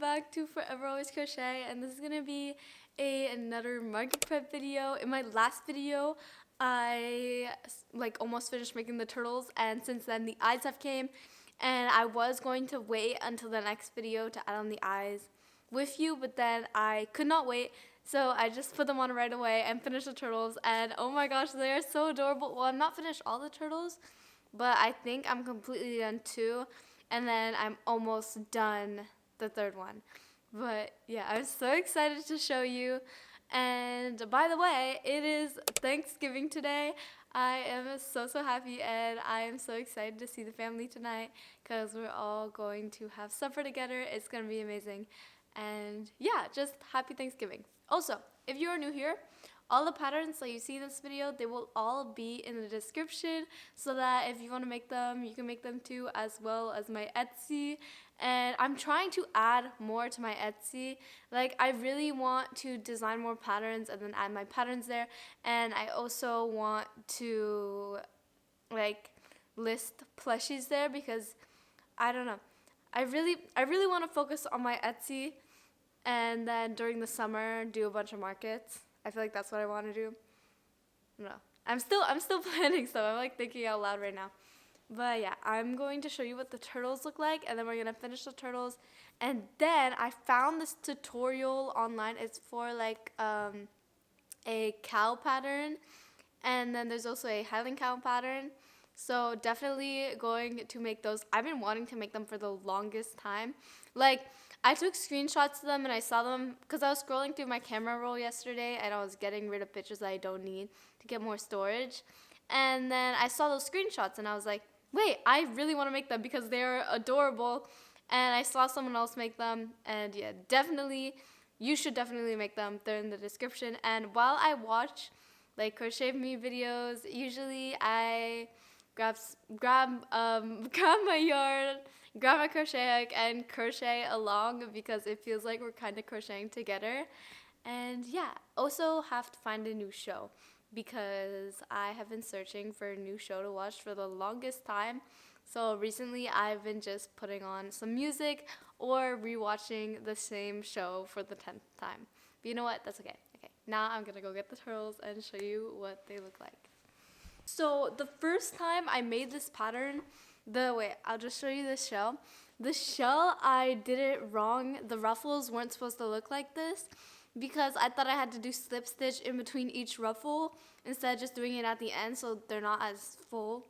back to Forever Always Crochet, and this is gonna be another market prep video. In my last video, I almost finished making the turtles, and since then the eyes have came, and I was going to wait until the next video to add on the eyes with you, but then I could not wait, so I just put them on right away and finished the turtles, and oh my gosh, they are so adorable. Well, I'm not finished all the turtles, but I think I'm completely done too, and then I'm almost done the third one. But yeah, I'm so excited to show you. And by the way, it is Thanksgiving today. I am so happy, and I am so excited to see the family tonight because we're all going to have supper together. It's going to be amazing. And yeah, just happy Thanksgiving. Also, if you are new here, all the patterns that you see in this video, they will all be in the description so that if you want to make them, you can make them too, as well as my Etsy. And I'm trying to add more to my Etsy. Like, I really want to design more patterns and then add my patterns there. And I also want to list plushies there because I don't know. I really want to focus on my Etsy, and then during the summer do a bunch of markets. I feel like that's what I want to do. No, I'm still planning stuff. I'm thinking out loud right now. But yeah, I'm going to show you what the turtles look like, and then we're gonna finish the turtles. And then I found this tutorial online. It's for a cow pattern, and then there's also a Highland cow pattern. So definitely going to make those. I've been wanting to make them for the longest time. I took screenshots of them and I saw them because I was scrolling through my camera roll yesterday and I was getting rid of pictures that I don't need to get more storage. And then I saw those screenshots and I was like, wait, I really want to make them because they're adorable. And I saw someone else make them, and yeah, you should definitely make them. They're in the description. And while I watch crochet me videos, usually I grab my yarn, grab my crochet hook, and crochet along because it feels like we're kind of crocheting together. And yeah, also have to find a new show because I have been searching for a new show to watch for the longest time. So recently I've been just putting on some music or rewatching the same show for the 10th time. But you know what? That's okay. Okay, now I'm gonna go get the turtles and show you what they look like. So the first time I made this pattern, I'll just show you the shell. The shell, I did it wrong. The ruffles weren't supposed to look like this because I thought I had to do slip stitch in between each ruffle instead of just doing it at the end so they're not as full.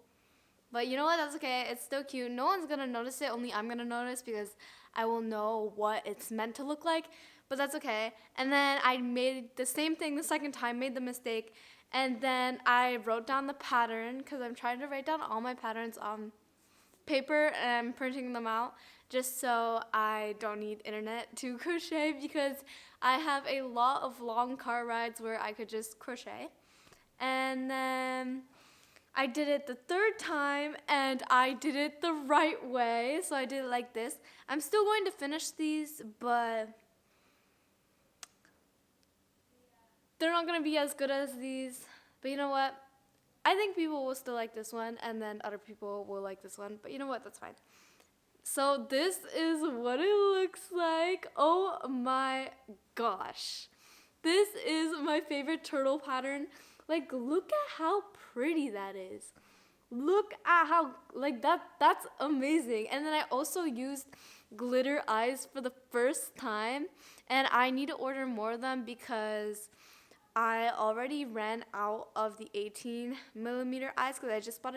But you know what, that's okay, it's still cute. No one's gonna notice it, only I'm gonna notice because I will know what it's meant to look like, but that's okay. And then I made the same thing the second time, made the mistake, and then I wrote down the pattern because I'm trying to write down all my patterns on paper and I'm printing them out just so I don't need internet to crochet because I have a lot of long car rides where I could just crochet. And then I did it the third time and I did it the right way, so I did it like this. I'm still going to finish these, but they're not going to be as good as these. But you know what? I think people will still like this one, and then other people will like this one. But you know what? That's fine. So this is what it looks like. Oh my gosh. This is my favorite turtle pattern. Look at how pretty that is. Look at how, that's amazing. And then I also used glitter eyes for the first time, and I need to order more of them because I already ran out of the 18mm eyes because I just bought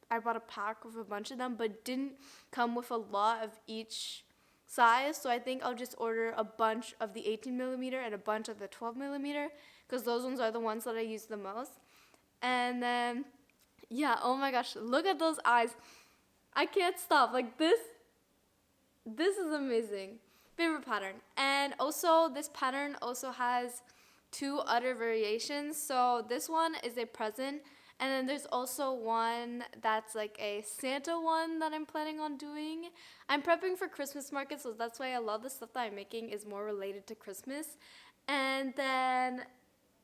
I bought a pack with a bunch of them, but didn't come with a lot of each size. So I think I'll just order a bunch of the 18mm and a bunch of the 12mm because those ones are the ones that I use the most. And then, yeah, oh my gosh, look at those eyes. I can't stop. This is amazing. Favorite pattern. And also, this pattern also has 2 other variations. So this one is a present, and then there's also one that's a Santa one that I'm planning on doing. I'm prepping for Christmas market, so that's why a lot of the stuff that I'm making is more related to Christmas. And then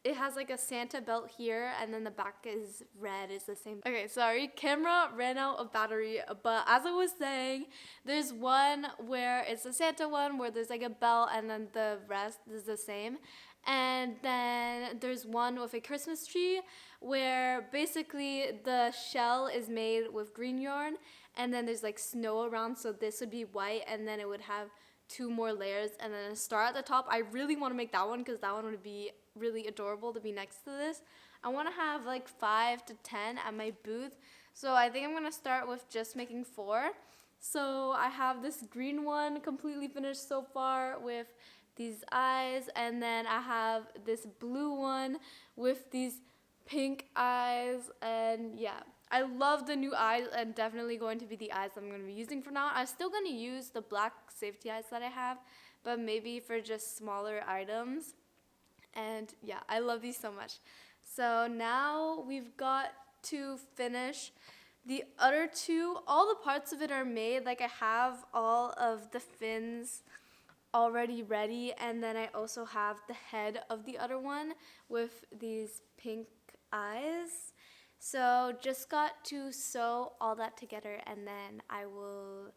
it has like a Santa belt here, and then the back is red. It's the same. Okay, sorry, camera ran out of battery, but as I was saying, there's one where it's a Santa one where there's like a belt, and then the rest is the same. And then there's one with a Christmas tree where basically the shell is made with green yarn, and then there's like snow around, so this would be white, and then it would have 2 more layers and then a star at the top. I really want to make that one because that one would be really adorable to be next to this. I want to have like 5 to 10 at my booth, so I think I'm going to start with just making 4. So I have this green one completely finished so far with these eyes, and then I have this blue one with these pink eyes, and yeah, I love the new eyes, and definitely going to be the eyes I'm going to be using from now on. I'm still going to use the black safety eyes that I have, but maybe for just smaller items. And yeah, I love these so much. So now we've got to finish the other 2. All the parts of it are made. Like I have all of the fins already ready, and then I also have the head of the other one with these pink eyes. So just got to sew all that together, and then I will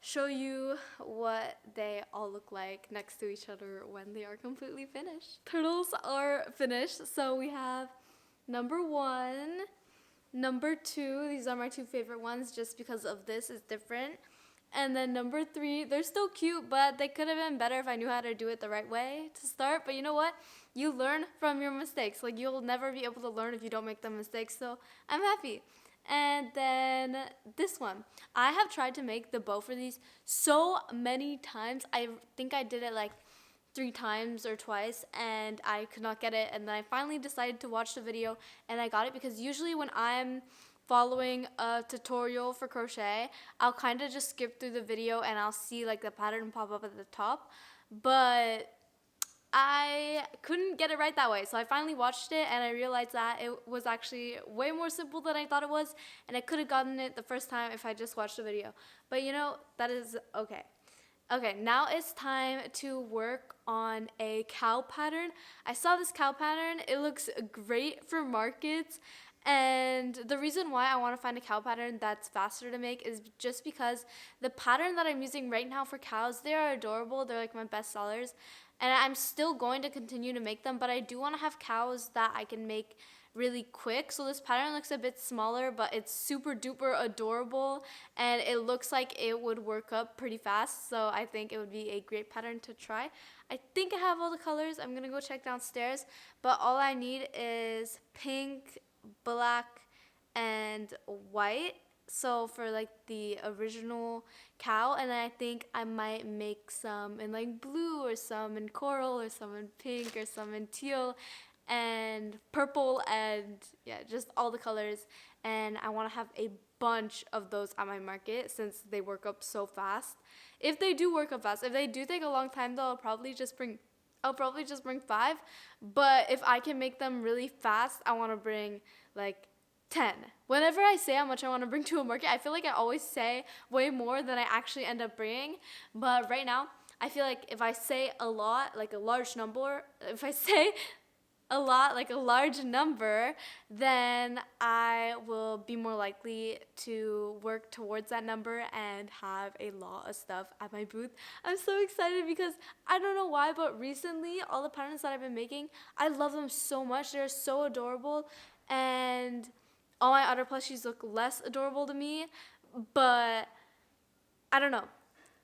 show you what they all look like next to each other when they are completely finished. Turtles are finished, so we have number 1, number 2, these are my 2 favorite ones just because of this is different. And then number 3, they're still cute, but they could have been better if I knew how to do it the right way to start. But you know what? You learn from your mistakes. Like, you'll never be able to learn if you don't make the mistakes, so I'm happy. And then this one. I have tried to make the bow for these so many times. I think I did it like 3 times or twice, and I could not get it. And then I finally decided to watch the video, and I got it because usually when I'm following a tutorial for crochet, I'll kind of just skip through the video and I'll see like the pattern pop up at the top, but I couldn't get it right that way. So I finally watched it and I realized that it was actually way more simple than I thought it was, and I could have gotten it the first time if I just watched the video. But you know, that is okay. Okay, now it's time to work on a cow pattern. I saw this cow pattern. It looks great for markets. And the reason why I want to find a cow pattern that's faster to make is just because the pattern that I'm using right now for cows, they are adorable. They're like my best sellers. And I'm still going to continue to make them, but I do want to have cows that I can make really quick. So this pattern looks a bit smaller, but it's super duper adorable, and it looks like it would work up pretty fast. So I think it would be a great pattern to try. I think I have all the colors. I'm going to go check downstairs, but all I need is pink, black, and white. So for like the original cow, and then I think I might make some in like blue, or some in coral, or some in pink, or some in teal and purple, and yeah, just all the colors. And I want to have a bunch of those at my market since they work up so fast. If they do work up fast, if they do take a long time though, I'll probably just bring 5. But if I can make them really fast, I want to bring like 10. Whenever I say how much I want to bring to a market, I feel like I always say way more than I actually end up bringing. But right now, I feel like if I say a lot, like a large number, if I say a lot, like a large number, then I will be more likely to work towards that number and have a lot of stuff at my booth. I'm so excited because I don't know why, but recently all the patterns that I've been making, I love them so much. They're so adorable, and all my other plushies look less adorable to me, but I don't know.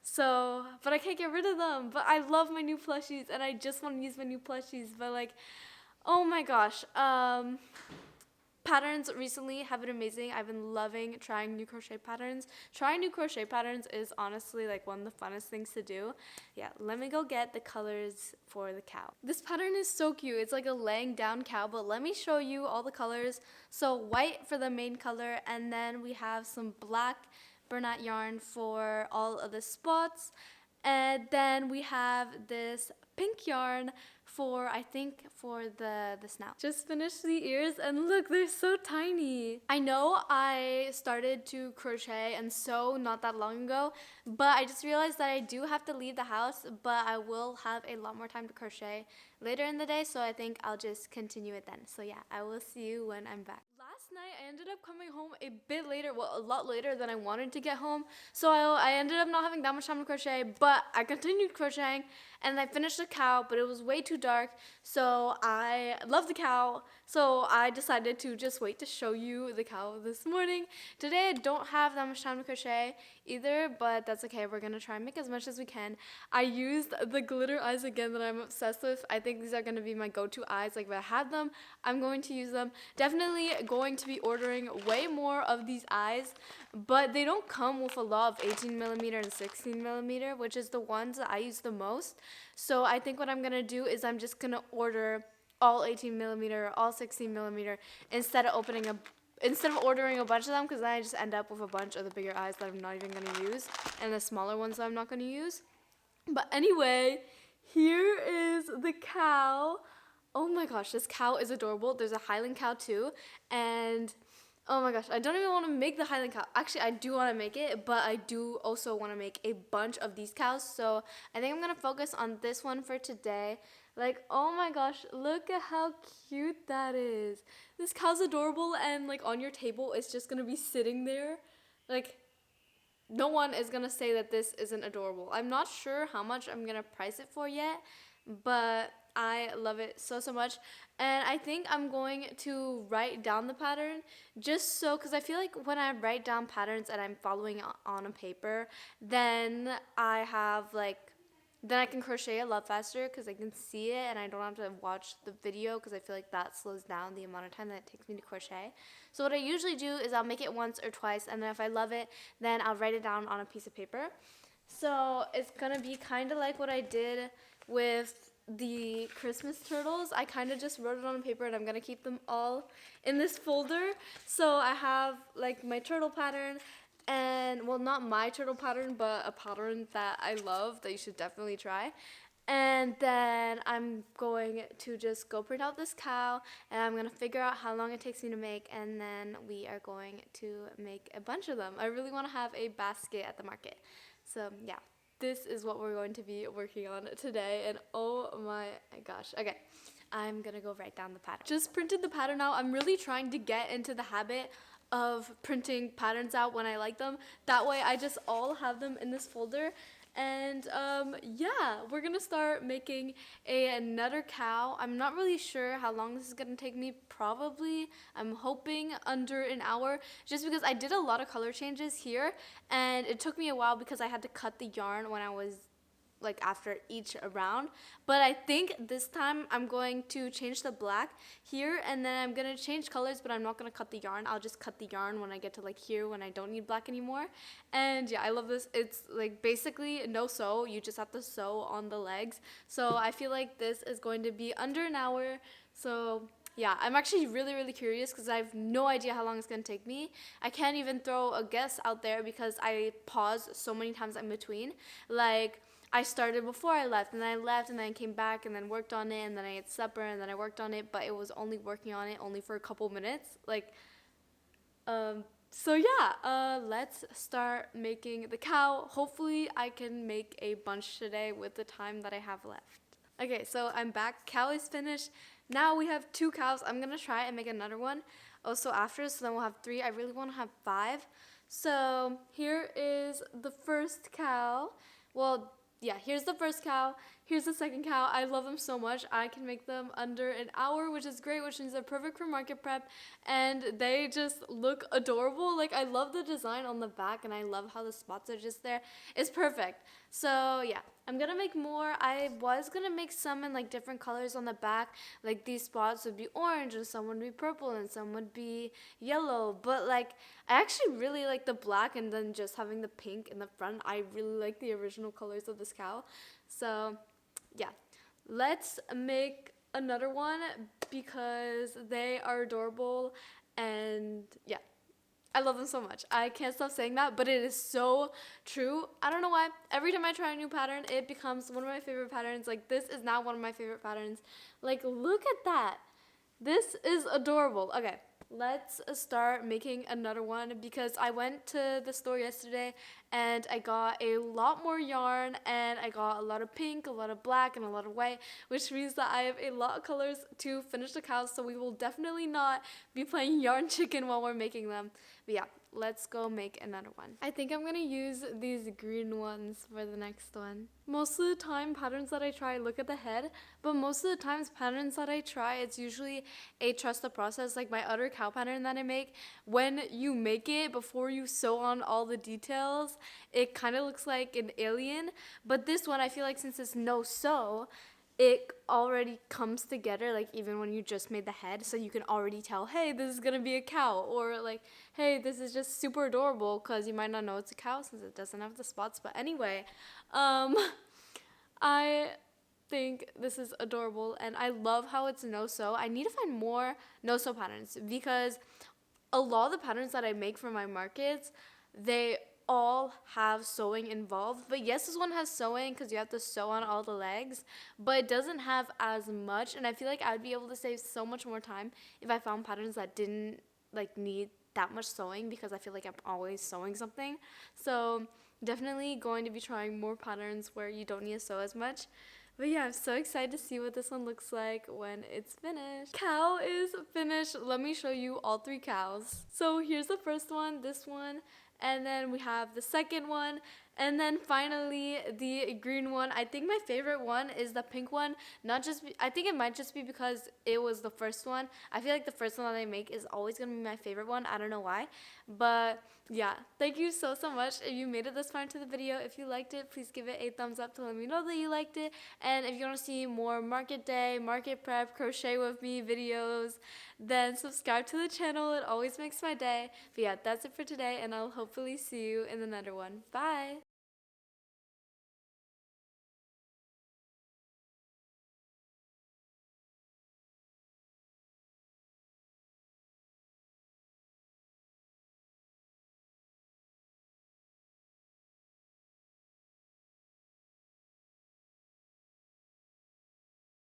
So, but I can't get rid of them. But I love my new plushies, and I just want to use my new plushies, but like, oh my gosh. Patterns recently have been amazing. I've been loving trying new crochet patterns. Trying new crochet patterns is honestly like one of the funnest things to do. Yeah, let me go get the colors for the cow. This pattern is so cute. It's like a laying down cow, but let me show you all the colors. So white for the main color, and then we have some black burlap yarn for all of the spots. And then we have this pink yarn for, I think, for the snout. Just finished the ears, and look, they're so tiny. I know I started to crochet and sew not that long ago, but I just realized that I do have to leave the house, but I will have a lot more time to crochet later in the day, so I think I'll just continue it then. So yeah, I will see you when I'm back. Last night I ended up coming home a bit later, well, a lot later than I wanted to get home, so I ended up not having that much time to crochet, but I continued crocheting and I finished the cow, but it was way too dark, so I love the cow, so I decided to just wait to show you the cow this morning. Today I don't have that much time to crochet either, but that's okay. We're gonna try and make as much as we can. I used the glitter eyes again that I'm obsessed with. I think these are gonna be my go-to eyes. Like if I had them, I'm going to use them. Definitely going to be ordering way more of these eyes, but they don't come with a lot of 18mm and 16mm, which is the ones that I use the most. So I think what I'm gonna do is I'm just gonna order all 18mm, all 16mm, instead of ordering a bunch of them, because then I just end up with a bunch of the bigger eyes that I'm not even going to use, and the smaller ones that I'm not going to use. But anyway, here is the cow. Oh my gosh, this cow is adorable. There's a Highland cow too, and oh my gosh, I don't even want to make the Highland cow. Actually, I do want to make it, but I do also want to make a bunch of these cows, so I think I'm going to focus on this one for today. Like, oh my gosh, look at how cute that is. This cow's adorable, and like on your table, it's just gonna be sitting there. Like, no one is gonna say that this isn't adorable. I'm not sure how much I'm gonna price it for yet, but I love it so much. And I think I'm going to write down the pattern just so, because I feel like when I write down patterns and I'm following on a paper, then then I can crochet a lot faster because I can see it and I don't have to watch the video, because I feel like that slows down the amount of time that it takes me to crochet. So what I usually do is I'll make it once or twice, and then if I love it, then I'll write it down on a piece of paper. So it's gonna be kind of like what I did with the Christmas turtles. I kind of just wrote it on paper, and I'm gonna keep them all in this folder. So I have like my turtle pattern, and well, not my turtle pattern, but a pattern that I love that you should definitely try. And then I'm going to just go print out this cow, and I'm going to figure out how long it takes me to make, and then we are going to make a bunch of them. I really want to have a basket at the market. So yeah, this is what we're going to be working on today, and oh my gosh. Okay, I'm going to go write down the pattern. Just printed the pattern out. I'm really trying to get into the habit of printing patterns out when I like them. That way I just all have them in this folder. And yeah, we're gonna start making another cow. I'm not really sure how long this is gonna take me. Probably, I'm hoping under an hour, just because I did a lot of color changes here, and it took me a while because I had to cut the yarn when I was like after each round. But I think this time I'm going to change the black here, and then I'm gonna change colors, but I'm not gonna cut the yarn. I'll just cut the yarn when I get to like here, when I don't need black anymore. And yeah, I love this. It's like basically no sew, you just have to sew on the legs. So I feel like this is going to be under an hour. So yeah, I'm actually really curious because I have no idea how long it's going to take me. I can't even throw a guess out there because I pause so many times in between. Like, I started before I left, and then I left, and then I came back, and then worked on it, and then I ate supper, and then I worked on it, but it was only working on it only for a couple minutes. Like, so yeah, let's start making the cow. Hopefully I can make a bunch today with the time that I have left. Okay, so I'm back. Cow is finished. Now we have 2 cows. I'm gonna try and make another one also after, so then we'll have 3. I really want to have 5. So here is the first cow. Well, yeah, here's the first cow. Here's the second cow. I love them so much. I can make them under an hour, which is great, which means they're perfect for market prep, and they just look adorable. Like, I love the design on the back, and I love how the spots are just there. It's perfect. So yeah, I'm gonna make more. I was gonna make some in like different colors on the back. Like, these spots would be orange, and some would be purple, and some would be yellow. But like, I actually really like the black, and then just having the pink in the front. I really like the original colors of this cow. So yeah, let's make another one because they are adorable, and yeah, I love them so much. I can't stop saying that, but it is so true. I don't know why. Every time I try a new pattern, it becomes one of my favorite patterns. Like, this is now one of my favorite patterns. Like, look at that. This is adorable. Okay, let's start making another one because I went to the store yesterday and I got a lot more yarn, and I got a lot of pink, a lot of black, and a lot of white, which means that I have a lot of colors to finish the cows, so we will definitely not be playing yarn chicken while we're making them. But yeah, let's go make another one. I think I'm gonna use these green ones for the next one. Most of the time, patterns that I try look at the head, but most of the times patterns that I try, it's usually a trust the process. Like my other cow pattern that I make, when you make it before you sew on all the details, it kind of looks like an alien. But this one, I feel like since it's no sew, it already comes together, like even when you just made the head, so you can already tell, hey, this is gonna be a cow, or like, hey, this is just super adorable, because you might not know it's a cow since it doesn't have the spots. But anyway, I think this is adorable, and I love how it's no sew. I need to find more no sew patterns, because a lot of the patterns that I make for my markets, they all have sewing involved. But yes, this one has sewing because you have to sew on all the legs, but it doesn't have as much, and I feel like I would be able to save so much more time if I found patterns that didn't like need that much sewing, because I feel like I'm always sewing something. So definitely going to be trying more patterns where you don't need to sew as much. But yeah, I'm so excited to see what this one looks like when it's finished. Cow is finished. Let me show you all 3 cows. So here's the first one, this one, and then we have the second one, and then finally the green one. I think my favorite one is the pink one. I think it might just be because it was the first one. I feel like the first one that I make is always gonna be my favorite one. I don't know why, but yeah, thank you so much if you made it this far into the video. If you liked it, please give it a thumbs up to let me know that you liked it. And if you want to see more market day, market prep, crochet with me videos, then subscribe to the channel. It always makes my day. But yeah, that's it for today, and I'll hopefully see you in another one. Bye!